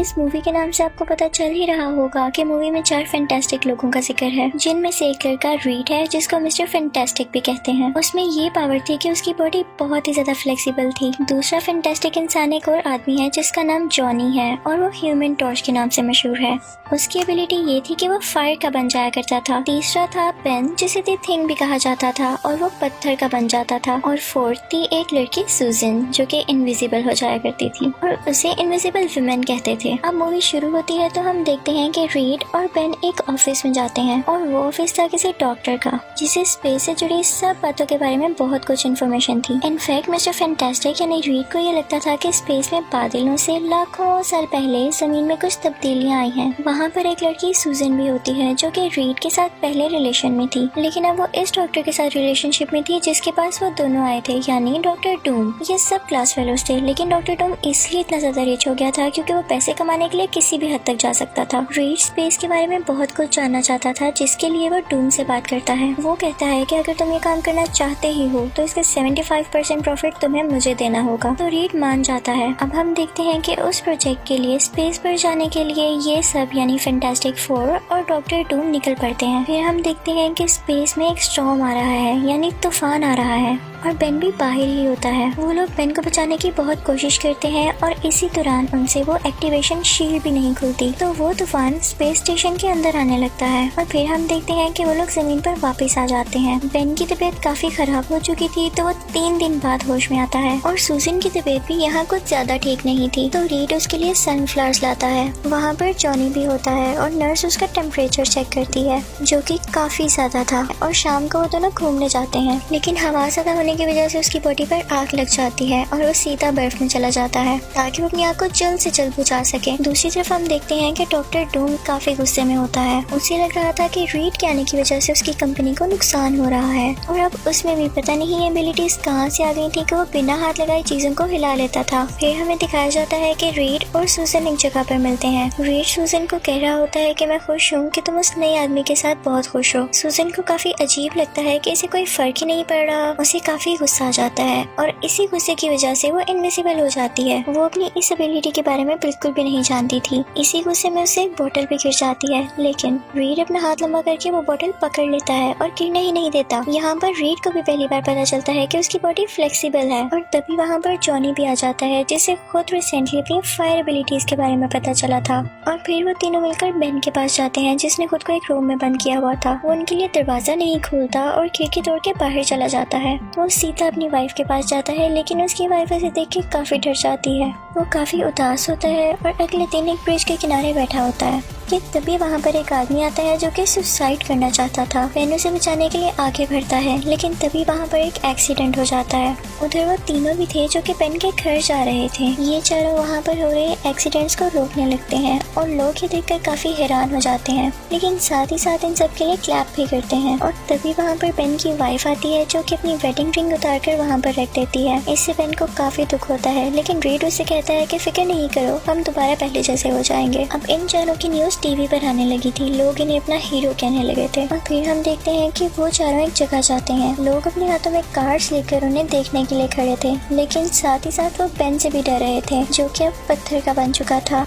इस मूवी के नाम से आपको पता चल ही रहा होगा कि मूवी में 4 फैंटास्टिक लोगों का जिक्र है, जिनमें से एक लड़का रीड है जिसको मिस्टर फैंटास्टिक भी कहते हैं। उसमें ये पावर थी कि उसकी बॉडी बहुत ही ज्यादा फ्लेक्सिबल थी। दूसरा फैंटास्टिक इंसान एक और आदमी है जिसका नाम जॉनी है और वो ह्यूमन टॉर्च के नाम से मशहूर है। उसकी एबिलिटी ये थी कि वो फायर का बन जाया करता था। तीसरा था पेन, जिसे द थिंग भी कहा जाता था और वो पत्थर का बन जाता था। और फोर्थ थी एक लड़की सूजन, जो कि इनविजिबल हो जाया करती थी और उसे इनविजिबल वुमेन कहते थे। अब मूवी शुरू होती है तो हम देखते हैं कि रीड और पेन एक ऑफिस में जाते हैं और वो ऑफिस था किसी डॉक्टर का, जिसे स्पेस से जुड़ी सब बातों के बारे में बहुत कुछ इन्फॉर्मेशन थी। इनफैक्ट मिस्टर फैंटास्टिक यानी रीड को ये लगता था कि स्पेस में बादलों से लाखों साल पहले जमीन में कुछ तब्दीलियां आई हैं। वहाँ पर एक लड़की सूजन भी होती है जो कि रीड के साथ पहले रिलेशन में थी, लेकिन अब वो इस डॉक्टर के साथ रिलेशनशिप में थी जिसके पास वो दोनों आए थे, यानी डॉक्टर डूम। ये सब क्लास फेलोज थे, लेकिन डॉक्टर डूम इसलिए इतना ज्यादा रिच हो गया था क्योंकि वो पैसे कमाने के लिए किसी भी हद तक जा सकता था। रीड स्पेस के बारे में बहुत कुछ जानना चाहता था, जिसके लिए वो डूम से बात करता है। वो कहता है कि अगर तुम ये काम करना चाहते ही हो तो इसके 75% प्रॉफिट तुम्हें मुझे देना होगा। तो रीड मान जाता है। अब हम देखते हैं कि उस प्रोजेक्ट के लिए स्पेस पर जाने के लिए ये सब यानी फैंटास्टिक फोर और डॉक्टर डूम निकल पड़ते हैं। फिर हम देखते हैं कि स्पेस में एक स्टॉर्म आ रहा है, यानी तूफान आ रहा है और बेन भी बाहर ही होता है। वो लोग बेन को बचाने की बहुत कोशिश करते हैं और इसी दौरान उनसे वो एक्टिवेशन शील्ड भी नहीं खुलती, तो वो तूफान स्पेस स्टेशन के अंदर आने लगता है। और फिर हम देखते हैं कि वो लोग जमीन पर वापस आ जाते हैं। बेन की तबीयत काफी खराब हो चुकी थी, तो वो 3 दिन बाद होश में आता है और सूजन की तबीयत भी यहाँ कुछ ज्यादा ठीक नहीं थी, तो रीड उसके लिए सनफ्लावर्स लाता है। वहाँ पर जॉनी भी होता है और नर्स उसका टेम्परेचर चेक करती है, जो कि काफी ज्यादा था। और शाम को वो दोनों घूमने जाते हैं, लेकिन हवा ज्यादा होने की वजह से उसकी बॉडी पर आग लग जाती है और वो सीधा बर्फ में चला जाता है ताकि वो अपनी आग को जल्द से जल्द बुझा सके। दूसरी तरफ हम देखते हैं कि डॉक्टर डूम काफी गुस्से में होता है। उसे लग रहा था कि रीड के आने की वजह से उसकी कंपनी को नुकसान हो रहा है और अब उसमें भी पता नहीं एबिलिटीज कहाँ से आ गई थी कि वो बिना हाथ लगाए चीजों को हिला लेता था। फिर हमें दिखाया जाता है कि रीड और सूजन एक जगह पर मिलते हैं। रीड सूजन को कह रहा होता है कि मैं खुश हूँ कि तुम उस नए आदमी के साथ बहुत खुश हो। सूजन को काफी अजीब लगता है कि इसे कोई फर्क ही नहीं पड़ रहा। उसे काफी गुस्सा आ जाता है और इसी गुस्से की वजह से वो इनविजिबल हो जाती है। वो अपनी इस एबिलिटी के बारे में बिल्कुल भी नहीं जानती थी। इसी गुस्से में उसे एक बोतल भी गिर जाती है, लेकिन रीड अपना हाथ लंबा करके वो बोतल पकड़ लेता है और गिरने ही नहीं देता। यहाँ पर रीड को भी पहली बार पता चलता है कि उसकी बॉडी फ्लेक्सिबल है और तभी वहाँ पर जॉनी भी आ जाता है, जिसे खुद रिसेंटली अपनी फायर एबिलिटीज के बारे में पता चला था। और फिर वो तीनों मिलकर बेन के पास जाते हैं, जिसने खुद को एक रूम में बंद किया हुआ था। वो उनके लिए दरवाजा नहीं खोलता और खिड़की तोड़ के बाहर चला जाता है। वो सीधा अपनी वाइफ के पास जाता है, लेकिन उसकी वाइफ उसे देख के काफी डर जाती है। वो काफी उदास होता है और अगले दिन एक ब्रिज के किनारे बैठा होता है कि तभी वहाँ पर एक आदमी आता है जो कि सुसाइड करना चाहता था। बेन उसे बचाने के लिए आगे बढ़ता है, लेकिन तभी वहाँ पर एक एक्सीडेंट हो जाता है। उधर वो तीनों भी थे जो कि बेन के घर जा रहे थे। ये चारों वहाँ पर हो रहे एक्सीडेंट्स को रोकने लगते हैं और लोग ये देखकर काफी हैरान हो जाते हैं, लेकिन साथ ही साथ इन सब के लिए क्लैप भी करते हैं। और तभी वहाँ पर बेन की वाइफ आती है जो कि अपनी वेडिंग रिंग उतार कर वहाँ पर रख देती है। इससे बेन को काफी दुख होता है, लेकिन रीड उसे कहता है कि फिक्र नहीं करो, हम दोबारा पहले जैसे हो जाएंगे। अब इन चारों की न्यूज टीवी पर आने लगी थी। लोग इन्हें अपना हीरो कहने लगे थे। और फिर हम देखते हैं कि वो चारों एक जगह जाते हैं। लोग अपने हाथों में कार्ड्स लेकर उन्हें देखने के लिए खड़े थे, लेकिन साथ ही साथ वो बेन से भी डर रहे थे, जो कि अब पत्थर का बन चुका था।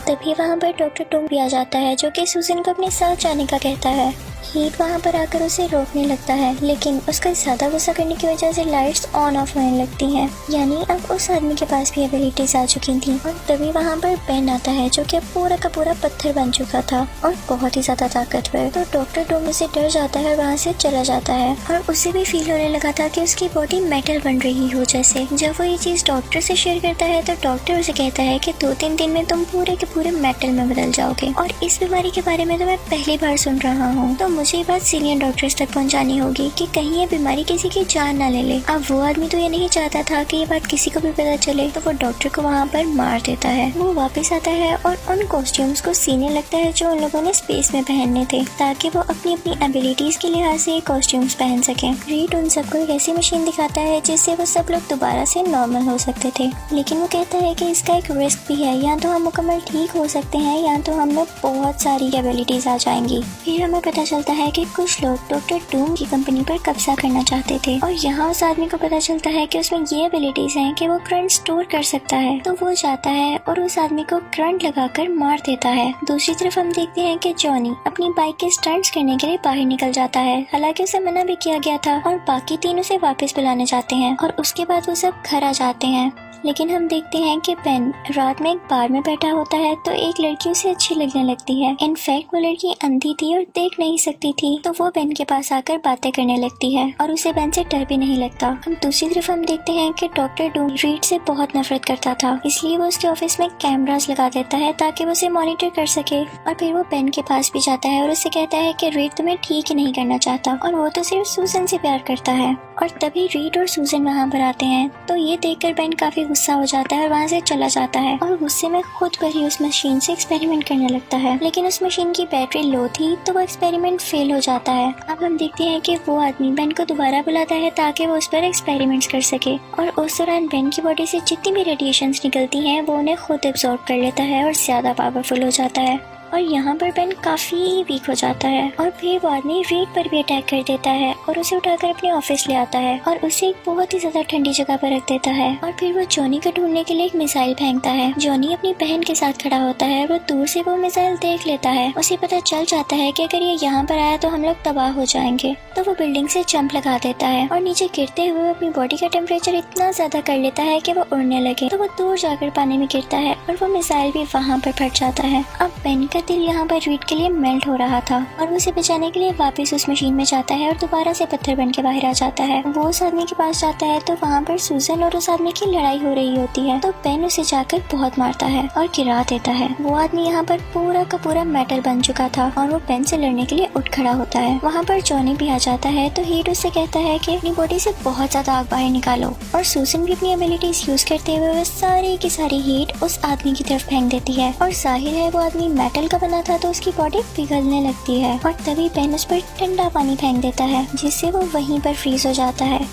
तभी वहाँ पर डॉक्टर डूम भी आ जाता है, जो कि सूजन को अपने साथ जाने का कहता है। हीट वहाँ पर आकर उसे रोकने लगता है, लेकिन उसका ज्यादा गुस्सा करने की वजह से लाइट्स ऑन ऑफ होने लगती हैं, यानी अब उस आदमी के पास भी एबिलिटीज आ चुकी थी। और तभी वहाँ पर बेन आता है, जो कि पूरा का पूरा पत्थर बन चुका था और बहुत ही ज्यादा ताकतवर। तो डॉक्टर डूम से डर जाता है और वहाँ से चला जाता है और उसे भी फील होने लगा था कि उसकी बॉडी मेटल बन रही हो जैसे। जब वो ये चीज डॉक्टर से शेयर करता है तो डॉक्टर उसे कहता है कि 2-3 दिन में तुम पूरे के पूरे मेटल में बदल जाओगे और इस बीमारी के बारे में तो मैं पहली बार सुन रहा हूँ। तो मुझे ये बात सीनियर डॉक्टर्स तक पहुंचानी होगी कि कहीं ये बीमारी किसी की जान ना ले ले। अब वो आदमी तो ये नहीं चाहता था कि ये बात किसी को भी पता चले, तो वो डॉक्टर को वहाँ पर मार देता है। वो वापस आता है और उन कॉस्ट्यूम्स को सीने लगता है जो उन लोगों ने स्पेस में पहनने थे, ताकि वो अपनी अपनी एबिलिटीज के लिहाज से कॉस्ट्यूम्स पहन सके। रीड उन सबको एक ऐसी मशीन दिखाता है जिससे वो सब लोग दोबारा से नॉर्मल हो सकते थे, लेकिन वो कहता है कि इसका एक रिस्क भी है, या तो हम मुकम्मल ठीक हो सकते हैं या तो हम लोग बहुत सारी एबिलिटीज आ जाएंगी। फिर हमें पता चलता चलता है कि कुछ लोग डॉक्टर डूम की कंपनी पर कब्जा करना चाहते थे और यहाँ उस आदमी को पता चलता है कि उसमें ये एबिलिटीज हैं कि वो करंट स्टोर कर सकता है। तो वो जाता है और उस आदमी को करंट लगाकर मार देता है। दूसरी तरफ हम देखते हैं कि जॉनी अपनी बाइक के स्टंट्स करने के लिए बाहर निकल जाता है, हालांकि उसे मना भी किया गया था, और बाकी तीन उसे वापस बुलाने जाते हैं और उसके बाद वो सब घर आ जाते हैं। लेकिन हम देखते हैं कि बेन रात में एक बार में बैठा होता है तो एक लड़की उसे अच्छी लगने लगती है। इनफैक्ट वो लड़की अंधी थी और देख नहीं सकती थी, तो वो बेन के पास आकर बातें करने लगती है और उसे बेन से डर भी नहीं लगता। हम दूसरी तरफ हम देखते हैं कि डॉक्टर डूम रीड से बहुत नफरत करता था, इसलिए वो उसके ऑफिस में कैमरास लगा देता है ताकि वो उसे मॉनिटर कर सके। और फिर वो बेन के पास भी जाता है और उससे कहता है कि रीड तुम्हें ठीक ही नहीं करना चाहता और वो तो सिर्फ सूजन से प्यार करता है। और तभी रीड और सूजन वहाँ पर आते हैं, तो ये देखकर बेन काफी गुस्सा हो जाता है और वहाँ से चला जाता है और गुस्से में खुद पर ही उस मशीन से एक्सपेरिमेंट करने लगता है। लेकिन उस मशीन की बैटरी लो थी तो वो एक्सपेरिमेंट फेल हो जाता है। अब हम देखते हैं कि वो आदमी बेन को दोबारा बुलाता है ताकि वो उस पर एक्सपेरिमेंट्स कर सके, और उस दौरान बेन की बॉडी से जितनी भी रेडिएशंस निकलती हैं वो उन्हें खुद एब्जॉर्ब कर लेता है और ज्यादा पावरफुल हो जाता है। और यहाँ पर बेन काफी वीक हो जाता है और फिर वो आदमी रीड पर भी अटैक कर देता है और उसे उठाकर अपने ऑफिस ले आता है और उसे एक बहुत ही ज्यादा ठंडी जगह पर रख देता है। और फिर वो जॉनी को ढूंढने के लिए एक मिसाइल फेंकता है। जॉनी अपनी बहन के साथ खड़ा होता है, वो दूर से वो मिसाइल देख लेता है। उसे पता चल जाता है कि अगर ये यहाँ पर आया तो हम लोग तबाह हो जाएंगे, तो वो बिल्डिंग से जंप लगा देता है और नीचे गिरते हुए अपनी बॉडी का टेम्परेचर इतना ज्यादा कर लेता है कि वो उड़ने लगे, तो वो दूर जाकर पानी में गिरता है और वो मिसाइल भी वहाँ पर फट जाता है। अब बेन का दिल यहाँ पर रीड के लिए मेल्ट हो रहा था और वो उसे बचाने के लिए वापस उस मशीन में जाता है और दोबारा से पत्थर बन के बाहर आ जाता है। वो उस आदमी के पास जाता है तो वहाँ पर सूजन और उस आदमी की लड़ाई हो रही होती है, तो बेन उसे जाकर बहुत मारता है और गिरा देता है। वो आदमी यहाँ पर पूरा का पूरा मेटल बन चुका था और वो बेन से लड़ने के लिए उठ खड़ा होता है। वहाँ पर जॉनी भी आ जाता है तो हीट उससे कहता है कि अपनी बॉडी से बहुत ज्यादा आग बाहर निकालो, और सूजन भी अपनी एबिलिटीज यूज करते हुए वो सारी की सारी हीट उस आदमी की तरफ फेंक देती है। और जाहिर है वो आदमी मेटल का बना था तो उसकी बॉडी पिघलने लगती है और तभी बेन उस पर ठंडा पानी फेंक देता है जिससे वो वहीं पर फ्रीज हो जाता है।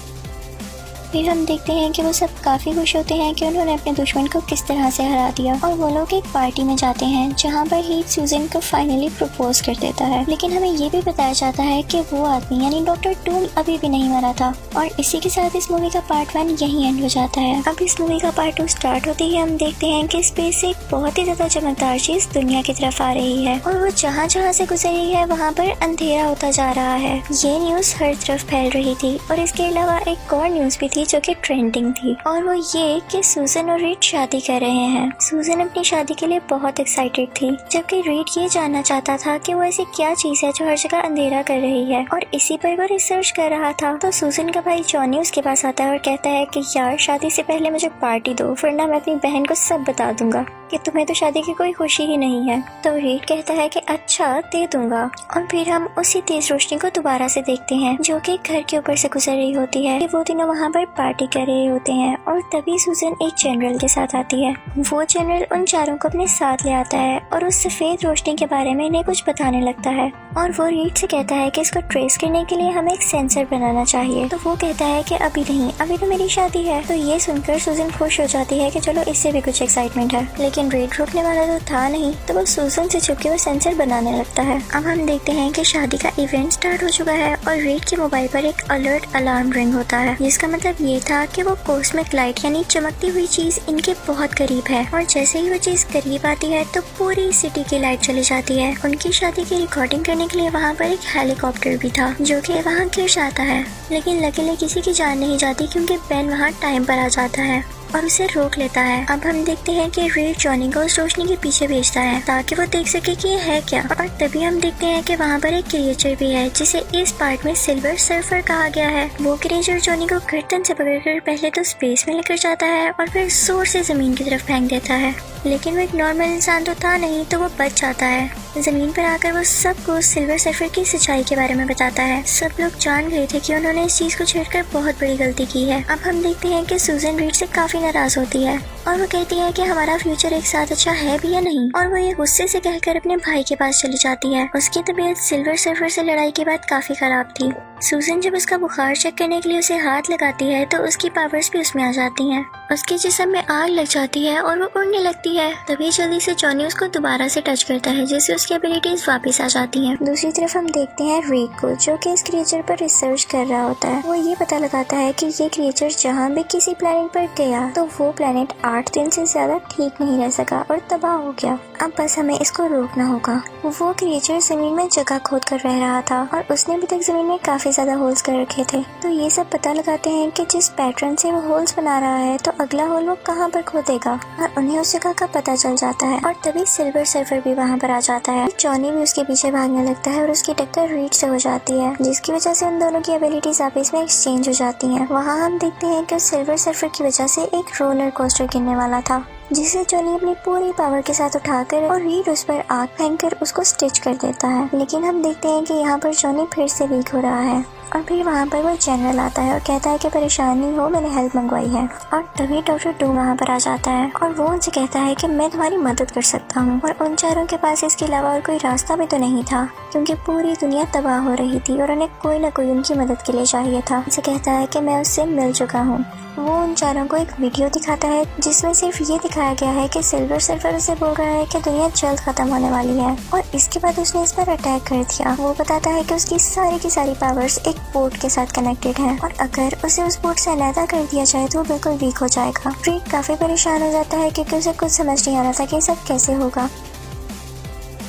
फिर हम देखते हैं कि वो सब काफी खुश होते हैं कि उन्होंने अपने दुश्मन को किस तरह से हरा दिया, और वो लोग एक पार्टी में जाते हैं जहाँ पर हीट सूजन को फाइनली प्रपोज कर देता है। लेकिन हमें ये भी बताया जाता है कि वो आदमी यानी डॉक्टर डूम अभी भी नहीं मरा था। और इसी के साथ इस मूवी का पार्ट 1 यहीं एंड हो जाता है। अब इस मूवी का पार्ट 2 स्टार्ट होते ही हम देखते हैं कि स्पेस से एक बहुत ही ज्यादा चमकदार चीज दुनिया की तरफ आ रही है और वो जहाँ जहाँ से गुजर रही है वहाँ पर अंधेरा होता जा रहा है। ये न्यूज हर तरफ फैल रही थी और इसके अलावा एक और न्यूज भी थी जो कि ट्रेंडिंग थी, और वो ये कि सूजन और रीड शादी कर रहे हैं। सूजन अपनी शादी के लिए बहुत एक्साइटेड थी, जबकि रीड ये जानना चाहता था कि वो ऐसी क्या चीज है जो हर जगह अंधेरा कर रही है, और इसी पर वो रिसर्च कर रहा था। तो सूजन का भाई जॉनी उसके पास आता है और कहता है कि यार शादी से पहले मुझे पार्टी दो, वरना मैं अपनी बहन को सब बता दूंगा कि तुम्हें तो शादी की कोई खुशी ही नहीं है। तो रीड कहता है कि अच्छा दे दूंगा। और फिर हम उसी तेज रोशनी को दोबारा से देखते हैं जो कि घर के ऊपर से गुजर रही होती है। वो तीनों वहाँ पर पार्टी कर रहे होते हैं और तभी सूजन एक जनरल के साथ आती है। वो जनरल उन चारों को अपने साथ ले आता है और उस सफेद रोशनी के बारे में इन्हें कुछ बताने लगता है, और वो रीड से कहता है कि इसको ट्रेस करने के लिए हमें एक सेंसर बनाना चाहिए। तो वो कहता है कि अभी नहीं, अभी तो मेरी शादी है। तो ये सुनकर सूजन खुश हो जाती है कि चलो इससे भी कुछ एक्साइटमेंट है, लेकिन रीड रोकने वाला तो था नहीं, तो वो सूजन से छुप के वो सेंसर बनाने लगता है। अब हम देखते हैं कि शादी का इवेंट स्टार्ट हो चुका है और रीड के मोबाइल पर एक अलर्ट अलार्म रिंग होता है, जिसका मतलब ये था कि वो कॉस्मिक लाइट यानी चमकती हुई चीज इनके बहुत करीब है, और जैसे ही वो चीज करीब आती है तो पूरी सिटी की लाइट चली जाती है। उनकी शादी की रिकॉर्डिंग करने के लिए वहाँ पर एक हेलीकॉप्टर भी था जो कि वहाँ गिर जाता है, लेकिन लकीली किसी की जान नहीं जाती क्योंकि बेन वहाँ टाइम पर आ जाता है और उसे रोक लेता है। अब हम देखते हैं कि रीड जॉनी को उस रोशनी के पीछे भेजता है ताकि वो देख सके कि ये है क्या, और तभी हम देखते हैं कि वहाँ पर एक क्रिएचर भी है जिसे इस पार्ट में सिल्वर सर्फर कहा गया है। वो क्रिएचर जॉनी को गर्दन से पकड़कर पहले तो स्पेस में लेकर जाता है और फिर जोर से जमीन की तरफ फेंक देता है, लेकिन वो एक नॉर्मल इंसान तो था नहीं, तो वो बच जाता है। जमीन पर आकर वो सबको सिल्वर सर्फर की सच्चाई के बारे में बताता है। सब लोग जान गए थे कि उन्होंने इस चीज को छेड़कर बहुत बड़ी गलती की है। अब हम देखते हैं कि सूजन रीड से काफी नाराज होती है और वो कहती है कि हमारा फ्यूचर एक साथ अच्छा है भी या नहीं, और वो ये गुस्से से कहकर अपने भाई के पास चली जाती है। उसकी तबीयत सिल्वर सर्फर से लड़ाई के बाद काफी खराब थी। सूजन जब उसका बुखार चेक करने के लिए उसे हाथ लगाती है तो उसकी पावर्स भी उसमें आ जाती हैं। उसके जिस्म में आग लग जाती है और वो उड़ने लगती है। तभी जल्दी से जॉनी उसको दोबारा से टच करता है, जिससे उसकी एबिलिटीज वापस आ जाती हैं। दूसरी तरफ हम देखते हैं रीड को, जो कि इस क्रिएचर पर रिसर्च कर रहा होता है। वो ये पता लगाता है कि ये क्रिएचर जहाँ भी किसी प्लेनेट पर गया तो वो प्लेनेट 8 दिन से ज्यादा ठीक नहीं रह सका और तबाह हो गया। अब बस हमें इसको रोकना होगा। वो क्रिएचर जमीन में जगह खोद कर रह रहा था और उसने अभी तक जमीन में काफी ज्यादा होल्स कर रखे थे। तो ये सब पता लगाते हैं कि जिस पैटर्न से वो होल्स बना रहा है तो अगला होल वो कहाँ पर खोदेगा, और उन्हें उस जगह का पता चल जाता है। और तभी सिल्वर सर्फर भी वहाँ पर आ जाता है। जॉनी भी उसके पीछे भागने लगता है और उसकी टक्कर रीड से हो जाती है, जिसकी वजह से उन दोनों की एबिलिटीज आपस में एक्सचेंज हो जाती हैं। वहाँ हम देखते हैं कि सिल्वर सर्फर की वजह से एक रोलर कोस्टर गिरने वाला था, जिसे जॉनी अपनी पूरी पावर के साथ उठाकर और रीड उस पर आग फेंककर उसको स्टिच कर देता है। लेकिन हम देखते हैं कि यहाँ पर जॉनी फिर से वीक हो रहा है और फिर वहाँ पर वो जनरल आता है और कहता है कि परेशान नहीं हो, मैंने हेल्प मंगवाई है। और तभी डॉक्टर डूम वहाँ पर आ जाता है और वो उनसे कहता है कि मैं तुम्हारी मदद कर सकता हूँ। और उन चारों के पास इसके अलावा और कोई रास्ता भी तो नहीं था, क्योंकि पूरी दुनिया तबाह हो रही थी और उन्हें कोई न कोई उनकी मदद के लिए चाहिए था। उनसे कहता है कि मैं उससे मिल चुका हूँ। वो उन चारों को एक वीडियो दिखाता है जिसमें सिर्फ ये दिखाया गया है कि सिल्वर सर्फर उसे बोल रहा है कि दुनिया जल्द खत्म होने वाली है और इसके बाद उसने इस पर अटैक कर दिया। वो बताता है कि उसकी सारी की सारी पावर्स एक बोट के साथ कनेक्टेड है और अगर उसे उस बोट से अलहदा कर दिया जाए तो वो बिल्कुल वीक हो जाएगा। रीड काफी परेशान हो जाता है क्योंकि उसे कुछ समझ नहीं आ रहा था कि सब कैसे होगा।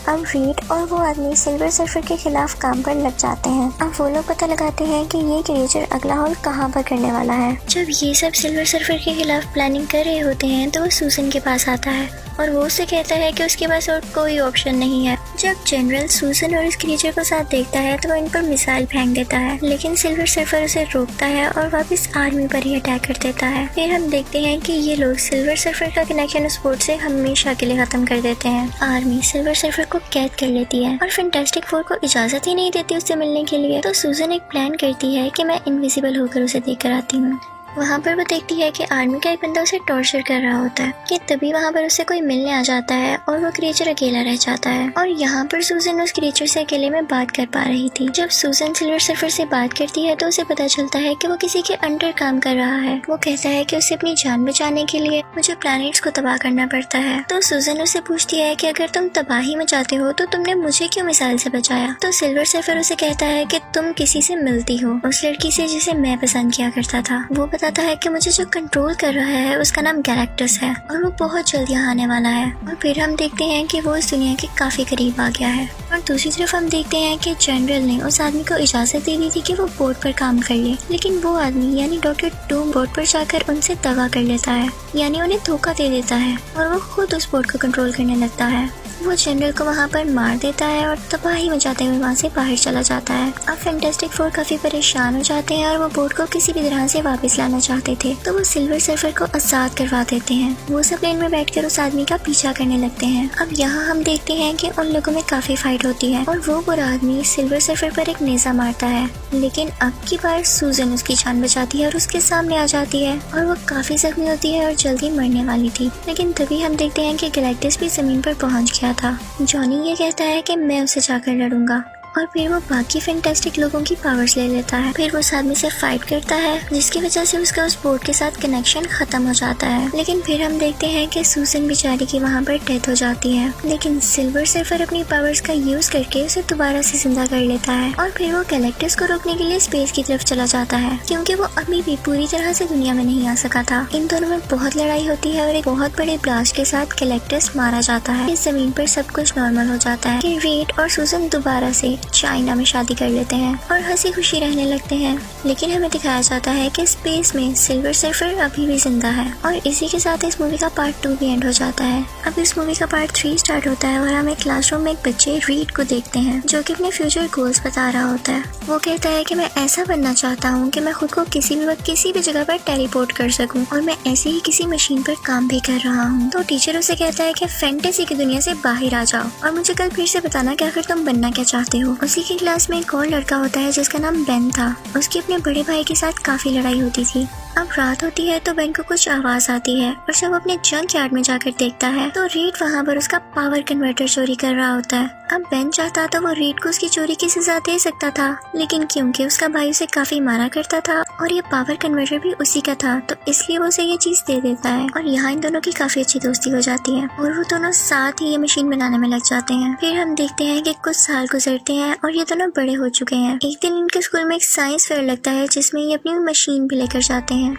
अब रीड और वो आदमी सिल्वर सर्फर के खिलाफ काम पर लग जाते हैं। अब वो लोग पता लगाते हैं कि ये क्रिएचर अगला होल कहाँ पर करने वाला है। जब ये सब सिल्वर सर्फर के खिलाफ प्लानिंग कर रहे होते हैं तो वो सूजन के पास आता है और वो उससे कहता है कि उसके पास और कोई ऑप्शन नहीं है। जब जनरल सूजन और इस क्रिएचर को साथ देखता है तो वो इन पर मिसाइल फेंक देता है, लेकिन सिल्वर सर्फर उसे रोकता है और वापस आर्मी पर ही अटैक कर देता है। फिर हम देखते हैं कि ये लोग सिल्वर सर्फर का कनेक्शन उस बोट से हमेशा के लिए खत्म कर देते हैं। आर्मी सिल्वर सर्फर को कैद कर लेती है और फैंटास्टिक फोर को इजाजत ही नहीं देती उससे मिलने के लिए। तो सूजन एक प्लान करती है कि मैं इनविजिबल होकर उसे देख कर आती हूँ। वहाँ पर वो देखती है कि आर्मी का एक बंदा उसे टॉर्चर कर रहा होता है कि तभी वहाँ पर उसे कोई मिलने आ जाता है और वो क्रिएचर अकेला रह जाता है। और यहाँ पर सूजन उस क्रिएचर से अकेले में बात कर पा रही थी। जब सूजन सिल्वर सर्फर से बात करती है तो उसे पता चलता है कि वो किसी के अंडर काम कर रहा है। वो कहता है कि उसे अपनी जान बचाने के लिए मुझे प्लैनेट्स को तबाह करना पड़ता है। तो सूजन उसे पूछती है कि अगर तुम तबाही मचाते हो तो तुमने मुझे क्यों मिसाइल से बचाया। तो सिल्वर सर्फर उसे कहता है कि तुम किसी से मिलती हो, उस लड़की से जिसे मैं पसंद किया करता था। वो बताता है कि मुझे जो कंट्रोल कर रहा है उसका नाम गैलेक्टस है और वो बहुत जल्द यहाँ आने वाला है। और फिर हम देखते हैं कि वो इस दुनिया के काफी करीब आ गया है। और दूसरी तरफ हम देखते हैं कि जनरल ने उस आदमी को इजाजत दे दी थी कि वो बोट पर काम कर ले, लेकिन वो आदमी यानी डॉक्टर डूम बोट पर जाकर उनसे दगा कर लेता है, यानी उन्हें धोखा दे देता है और वो खुद उस बोट को कंट्रोल करने लगता है। वो जनरल को वहाँ पर मार देता है और तबाही मचाते हुए वहाँ से बाहर चला जाता है। अब फैंटास्टिक फोर काफी परेशान हो जाते हैं और वो बोट को किसी भी तरह से वापस लाना चाहते थे, तो वो सिल्वर सर्फर को आजाद करवा देते हैं। वो सब प्लेन में बैठकर उस आदमी का पीछा करने लगते हैं। अब यहाँ हम देखते हैं कि उन लोगों में काफी फाइट होती है और वो बुरा आदमी सिल्वर सर्फर पर एक नेजा मारता है, लेकिन अब की बार सूजन उसकी जान बचाती है और उसके सामने आ जाती है और वो काफी जख्मी होती है और जल्दी मरने वाली थी। लेकिन तभी हम देखते हैं कि गैलेक्टस भी जमीन पर पहुंच गया था। जॉनी ये कहता है कि मैं उससे जाकर लड़ूंगा और फिर वो बाकी फैंटास्टिक लोगों की पावर्स ले लेता है। फिर वो उस आदमी से फाइट करता है जिसकी वजह से उसका उस बोट के साथ कनेक्शन खत्म हो जाता है। लेकिन फिर हम देखते हैं कि सूजन बेचारी की वहाँ पर डेथ हो जाती है, लेकिन सिल्वर सर्फर अपनी पावर्स का यूज करके उसे दोबारा से जिंदा कर लेता है और फिर वो गैलेक्टस को रोकने के लिए स्पेस की तरफ चला जाता है, क्योंकि वो अभी भी पूरी तरह से दुनिया में नहीं आ सका था। इन दोनों में बहुत लड़ाई होती है और एक बहुत बड़े ब्लास्ट के साथ गैलेक्टस मारा जाता है। इस जमीन पर सब कुछ नॉर्मल हो जाता है कि रीड और सूजन दोबारा से चाइना में शादी कर लेते हैं और हंसी खुशी रहने लगते हैं। लेकिन हमें दिखाया जाता है कि स्पेस में सिल्वर सर्फर अभी भी जिंदा है और इसी के साथ इस मूवी का पार्ट 2 भी एंड हो जाता है। अब इस मूवी का पार्ट 3 स्टार्ट होता है और हम एक क्लासरूम में एक बच्चे रीड को देखते हैं जो कि अपने फ्यूचर गोल्स बता रहा होता है। वो कहता है कि मैं ऐसा बनना चाहता हूँ कि मैं खुद को किसी भी वक्त किसी भी जगह पर टेलीपोर्ट कर सकूँ और मैं ऐसे ही किसी मशीन पर काम भी कर रहा हूँ। तो टीचर उसे कहता है कि फैंटेसी की दुनिया से बाहर आ जाओ और मुझे कल फिर से बताना कि आखिर तुम बनना क्या चाहते हो। उसी की क्लास में एक और लड़का होता है जिसका नाम बेन था। उसकी अपने बड़े भाई के साथ काफी लड़ाई होती थी अब रात होती है तो बेन को कुछ आवाज आती है और जब अपने जंक यार्ड में जाकर देखता है तो रीड वहाँ पर उसका पावर कन्वर्टर चोरी कर रहा होता है। अब बेन चाहता तो वो रीड को उसकी चोरी की सजा दे सकता था, लेकिन क्योंकि उसका भाई उसे काफी मारा करता था और ये पावर कन्वर्टर भी उसी का था, तो इसलिए वो उसे ये चीज दे देता है और यहाँ इन दोनों की काफी अच्छी दोस्ती हो जाती है और वो दोनों साथ ही ये मशीन बनाने में लग जाते हैं। फिर हम देखते हैं कि कुछ साल गुजरते हैं और ये दोनों बड़े हो चुके हैं। एक दिन इनके स्कूल में एक साइंस फेयर लगता है जिसमें ये अपनी मशीन भी लेकर जाते हैं।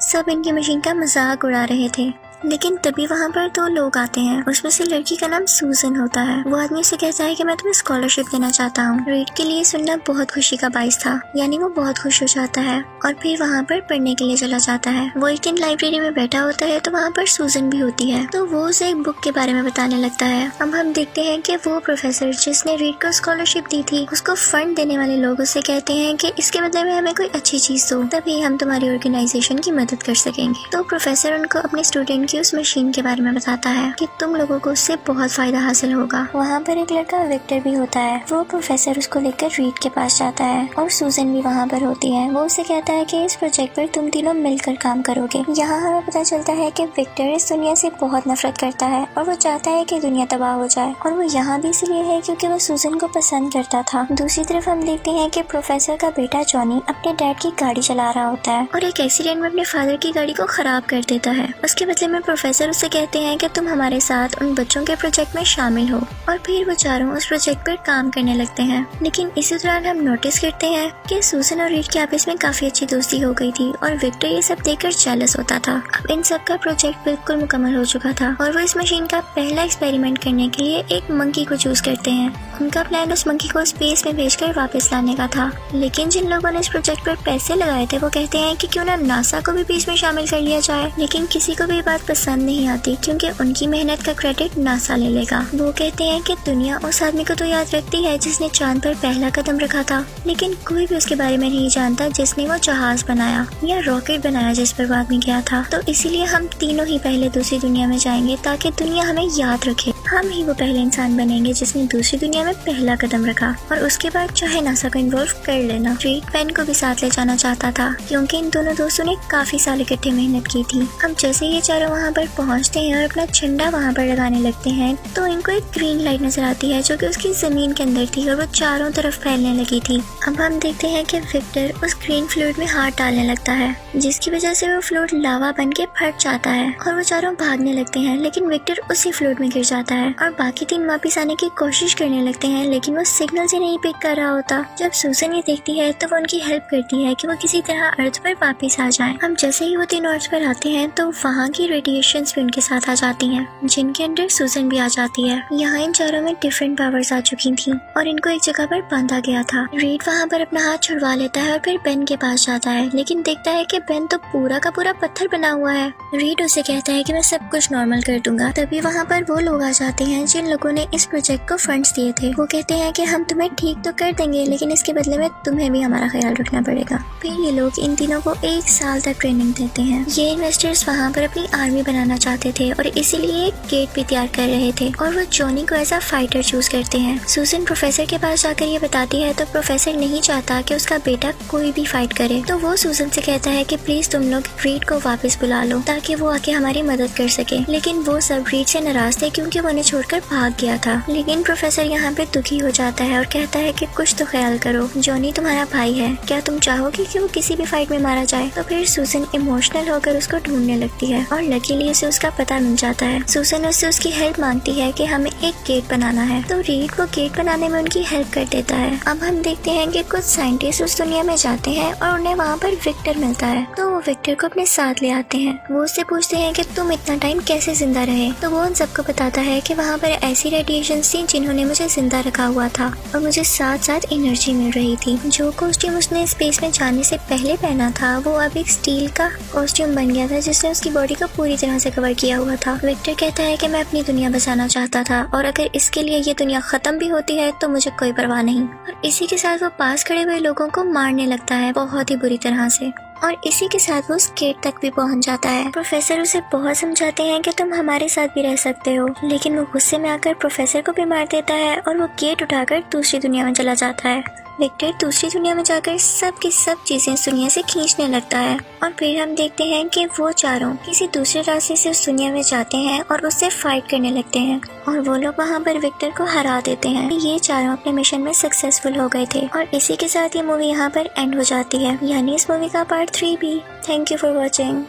सब इनकी मशीन का मजाक उड़ा रहे थे, लेकिन तभी वहाँ पर 2 लोग आते हैं। उसमें से लड़की का नाम सूजन होता है। वो आदमी से कहता है कि मैं तुम्हें स्कॉलरशिप देना चाहता हूँ। रीड के लिए सुनना बहुत खुशी का बाइस था, यानी वो बहुत खुश हो जाता है और फिर वहाँ पर पढ़ने के लिए चला जाता है। वो एक दिन लाइब्रेरी में बैठा होता है तो वहाँ पर सूजन भी होती है, तो वो उसे एक बुक के बारे में बताने लगता है। अब हम देखते हैं कि वो प्रोफेसर जिसने रीड को स्कॉलरशिप दी थी, उसको फंड देने वाले लोग उससे कहते हैं कि इसके बदले में हमें कोई अच्छी चीज दो, तभी हम तुम्हारी ऑर्गेनाइजेशन की मदद कर सकेंगे। तो प्रोफेसर उनको अपने स्टूडेंट उस मशीन के बारे में बताता है कि तुम लोगों को उससे बहुत फायदा हासिल होगा। वहाँ पर एक लड़का विक्टर भी होता है। वो प्रोफेसर उसको लेकर रीड के पास जाता है और सूजन भी वहाँ पर होती है। वो उसे कहता है कि इस प्रोजेक्ट पर तुम तीनों मिलकर काम करोगे। यहाँ हमें पता चलता है कि विक्टर इस दुनिया से बहुत नफरत करता है और वो चाहता है कि दुनिया तबाह हो जाए, और वो यहाँ भी इसलिए है क्योंकि वो सूजन को पसंद करता था। दूसरी तरफ हम देखते हैं कि प्रोफेसर का बेटा जॉनी अपने डैड की गाड़ी चला रहा होता है और एक एक्सीडेंट में अपने फादर की गाड़ी को खराब कर देता है। उसके बदले में प्रोफेसर उससे कहते हैं कि तुम हमारे साथ उन बच्चों के प्रोजेक्ट में शामिल हो, और फिर वो चारों उस प्रोजेक्ट पर काम करने लगते हैं। लेकिन इसी दौरान हम नोटिस करते हैं कि सूजन और रीड के आपस में काफी अच्छी दोस्ती हो गई थी और विक्टर ये सब देखकर जेलस होता था। अब इन सब का प्रोजेक्ट बिल्कुल मुकम्मल हो चुका था और वो इस मशीन का पहला एक्सपेरिमेंट करने के लिए एक मंकी को चूज करते हैं। उनका प्लान उस मंकी को स्पेस में भेजकर वापस लाने का था, लेकिन जिन लोगों ने इस प्रोजेक्ट पर पैसे लगाए थे वो कहते हैं कि क्यों ना नासा को भी बीच में शामिल कर लिया जाए, लेकिन किसी को भी बात पसंद नहीं आती क्योंकि उनकी मेहनत का क्रेडिट नासा ले लेगा। वो कहते हैं कि दुनिया उस आदमी को तो याद रखती है जिसने चांद पर पहला कदम रखा था, लेकिन कोई भी उसके बारे में नहीं जानता जिसने वो जहाज बनाया या रॉकेट बनाया जिस पर वो आदमी गया था। तो इसीलिए हम तीनों ही पहले दूसरी दुनिया में जाएंगे ताकि दुनिया हमें याद रखे। हम ही वो पहले इंसान बनेंगे जिसने दूसरी दुनिया में पहला कदम रखा, और उसके बाद चाहे नासा को इन्वॉल्व कर लेना। रीड पेन को भी साथ ले जाना चाहता था क्योंकि इन दोनों दोस्तों ने काफी साल इकट्ठे मेहनत की थी। अब जैसे ये चारों वहाँ पर पहुँचते हैं और अपना झंडा वहाँ पर लगाने लगते हैं तो इनको एक ग्रीन लाइट नजर आती है जो कि उसकी जमीन के अंदर थी और वो चारों तरफ फैलने लगी थी। अब हम देखते हैं कि विक्टर उस ग्रीन फ्लूइड में हाथ डालने लगता है, जिसकी वजह से वो फ्लूइड लावा बन के फट जाता है और वो चारों भागने लगते हैं, लेकिन विक्टर उसी फ्लूइड में गिर जाता है और बाकी 3 वापिस आने की कोशिश करने लगते हैं, लेकिन वो सिग्नल से नहीं पिक कर रहा होता। जब सूजन ये देखती है तो वो उनकी हेल्प करती है कि वो किसी तरह अर्थ पर वापिस आ जाएं। हम जैसे ही वो 3 अर्थ पर आते हैं तो वहाँ की रेडिएशंस भी उनके साथ आ जाती हैं, जिनके अंदर सूजन भी आ जाती है। यहाँ इन चारों में डिफरेंट पावर्स आ चुकी थी और इनको एक जगह पर बांधा गया था। रीड वहाँ पर अपना हाथ छुड़वा लेता है और फिर बेन के पास जाता है, लेकिन देखता है कि बेन तो पूरा का पूरा पत्थर बना हुआ है। रीड उसे कहता है कि मैं सब कुछ नॉर्मल कर दूंगा। तभी वहाँ पर वो लोग आ जाते हैं जिन लोगों ने इस प्रोजेक्ट को फंड्स दिए थे। वो कहते हैं कि हम तुम्हें ठीक तो कर देंगे, लेकिन इसके बदले में तुम्हें भी हमारा ख्याल रखना पड़ेगा। फिर ये लोग इन तीनों को 1 साल तक ट्रेनिंग देते हैं। ये इन्वेस्टर्स वहाँ पर अपनी आर्मी बनाना चाहते थे और इसीलिए एक गेट भी तैयार कर रहे थे और वो जॉनी को एज अ फाइटर चूज करते हैं। सूजन प्रोफेसर के पास जाकर ये बताती है तो प्रोफेसर नहीं चाहता कि उसका बेटा कोई भी फाइट करे, तो वो सूजन से कहता है कि प्लीज तुम लोग रीड को वापस बुला लो ताकि वो आके हमारी मदद कर सके। लेकिन वो सब रीड से नाराज थे क्योंकि वो उन्हें छोड़कर भाग गया था। लेकिन प्रोफेसर यहाँ पे दुखी हो जाता है और कहता है कि कुछ तो ख्याल करो, जॉनी तुम्हारा भाई है, क्या तुम चाहोगे कि वो किसी भी फाइट में मारा जाए? तो फिर सूजन इमोशनल होकर उसको ढूंढने लगती है और लकीली उसे उसका पता मिल जाता है। सूजन उससे उसकी हेल्प मांगती है कि हमें एक गेट बनाना है, तो रीड वो गेट बनाने में उनकी हेल्प कर देता है। अब हम देखते हैं कि कुछ साइंटिस्ट उस दुनिया में जाते हैं और उन्हें वहाँ पर विक्टर मिलता है, तो वो विक्टर को अपने साथ ले आते हैं। वो उससे पूछते हैं कि तुम इतना टाइम कैसे जिंदा रहे? तो वो उन सबको बताता है कि वहाँ पर ऐसी रेडिएशन थी जिन्होंने मुझे जिंदा रखा हुआ था और मुझे साथ साथ एनर्जी मिल रही थी। जो कॉस्ट्यूम उसने स्पेस में जाने से पहले पहना था वो अब एक स्टील का कॉस्ट्यूम बन गया था जिसने उसकी बॉडी को पूरी तरह से कवर किया हुआ था। विक्टर कहता है कि मैं अपनी दुनिया बचाना चाहता था और अगर इसके लिए ये दुनिया खत्म भी होती है तो मुझे कोई परवाह नहीं। और इसी के साथ वो पास खड़े हुए लोगों को मारने लगता है बहुत ही बुरी तरह से, और इसी के साथ वो गेट तक भी पहुंच जाता है। प्रोफेसर उसे बहुत समझाते हैं कि तुम हमारे साथ भी रह सकते हो, लेकिन वो गुस्से में आकर प्रोफेसर को भी मार देता है और वो गेट उठाकर दूसरी दुनिया में चला जाता है। विक्टर दूसरी दुनिया में जाकर सब की सब चीजें दुनिया से खींचने लगता है और फिर हम देखते हैं कि वो चारों किसी दूसरे रास्ते से उस दुनिया में जाते हैं और उससे फाइट करने लगते हैं और वो लोग वहाँ पर विक्टर को हरा देते हैं। ये चारों अपने मिशन में सक्सेसफुल हो गए थे और इसी के साथ ये मूवी यहाँ पर एंड हो जाती है, यानी इस मूवी का पार्ट 3 भी। Thank you for watching.